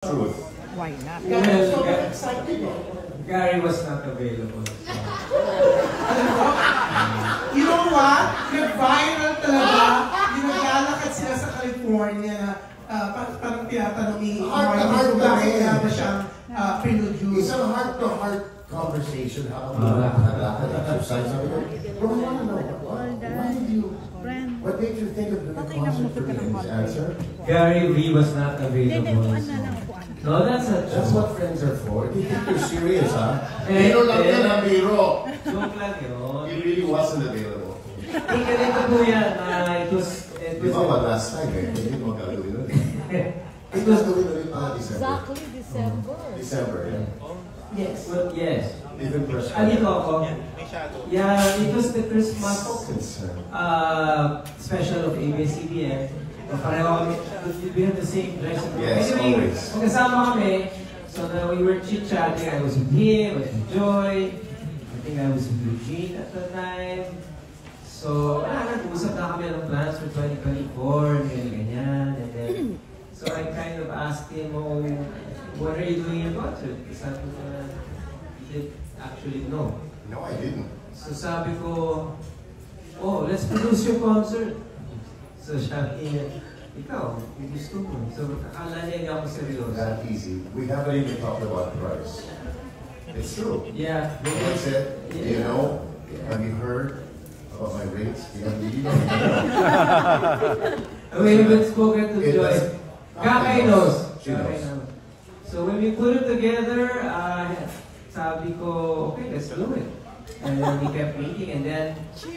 Truth. Why not? Gary was not available. You know what? Nag-viral talaga. Yung naglalakad sila sa California na parang tinatanong ni Martin kung bakit nga ba siyang pinuduce. It's a heart-to-heart conversation. How about exercise? But we want to know, why did you... What made you think of the concert for me? His answer? Gary V was not available. No, that's what friends are for. Do you think you're serious, huh? Biro lang yan, ha? Biro. Joke lang yun. He really wasn't available. Ganito po yan. It was... Di ba ba last time eh? Hindi mo gagawin nun. It was gawin ulit mga December. Exactly, December. December, yeah. Yes. Well, yes. Even press. Dito ako. Yeah, it was the Christmas special of ABS-CBN. Pareho kami, we have the same dress. Yes, always. Magkasama kami, so na we were chit-chatting. I was with him, I was with Joy. I think I was with Eugene at the time. So, nag-usap na kami ng plans for 2024, ganyan. And then, so I kind of asked him, oh, what are you doing in concert? Sabi ko na, he didn't actually know. No, I didn't. So sabi ko, oh, let's produce your concert. So sabi niya, ikaw, gusto mo. So akala niya nga ako seryoso. That easy. We haven't even talked about price. It's true. Yeah. I said, you know, have you heard about my rates? We haven't spoken to Joy. Kakay knows. She knows. So when we put it together, sabi ko, okay, let's do it. And then we kept meeting, and then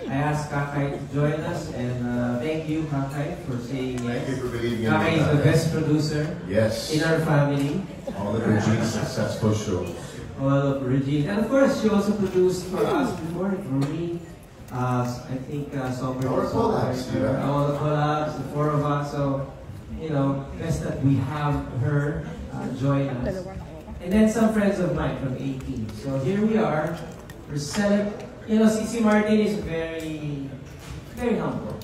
I asked Kakay to join us, and thank you, Kakay, for saying yes. Thank you for believing in me. Kakay is the best producer in our family. All of Regine's successful shows. All of Regine. And of course, she also produced for us before, for me. I think Summer. All the collabs, yeah. All the collabs, the four of us. So, you know, best that we have her join us. And then some friends of mine from 18. So here we are. We're you know, C.C. Martin is very humble.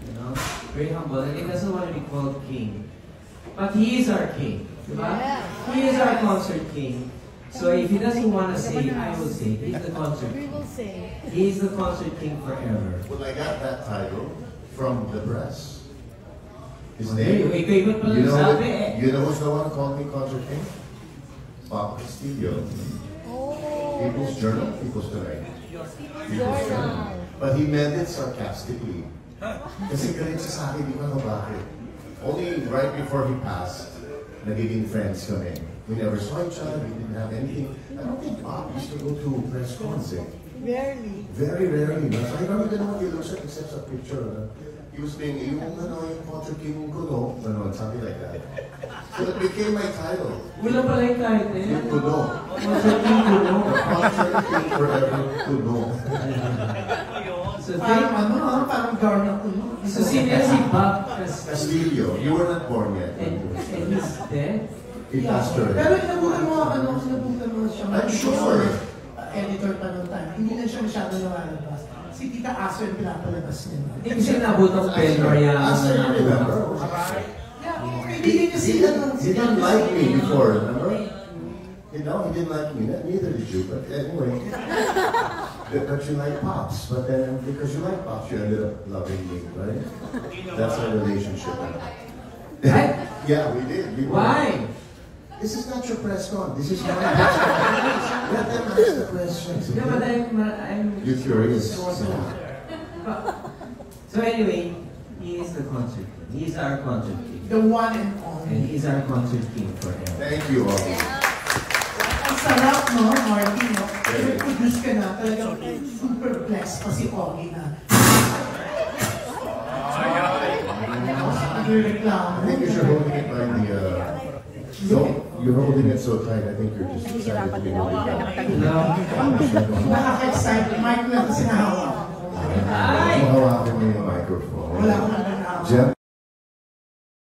You know, very humble. And he doesn't want to be called king. But he is our king. Right? He is our concert king. So if he doesn't want to say, I will say, he's the concert king. We will say. He's the concert king forever. Well, I got that title from the press. His Hey, name. You know who's the one who called me concert king? Papa Castillo. People's Journal, People's Tonight. People's Journal. But he meant it sarcastically. Kasi galit siya sa akin, di ba no bakit? Only right before he passed, nagiging friends kami. We never saw each other, we didn't have anything. I don't think Bob used to go to press cons eh. Rarely. Very rarely. I don't even know what he looks like except sa picture. He was being, yung concert king ko, something like that. So it became my title. Wala pala yung title. Yung Kuno. Concert king Kuno. Concert king forever Kuno. So parang Garna Kuno. So si Bob Castillo, you were not born yet. And he's dead? He passed away. Pero nabutan mo siya. I'm sure. Editor pa noong time. Hindi na siya masyado nalalabas. Si Tita Aso yung pinapalabas niya. Hindi siya nabutang pen or yan. Aso, you remember? He didn't like me before, remember? You know, he didn't like me. Neither did you, but anyway. But you like Pops. But then, because you like Pops, you ended up loving me, right? That's our relationship. Yeah, we did. Why? This is not your press con. This is my press con. Let them ask the questions. Yeah, but I'm You're curious. So anyway, he is the concert king. He is our concert king. The one and only. And he's our concert king forever. Thank you all. Ang sarap, no, Martin, no? Nag-produce ka na, talagang super blessed pa si Ogie na. I think you're holding it by the, you're holding it so tight, I think you're just excited to be holding it. Nakaka-excited. Mic lang kasi nahawak. Hawakan mo yung microphone. Wala akong nahawak.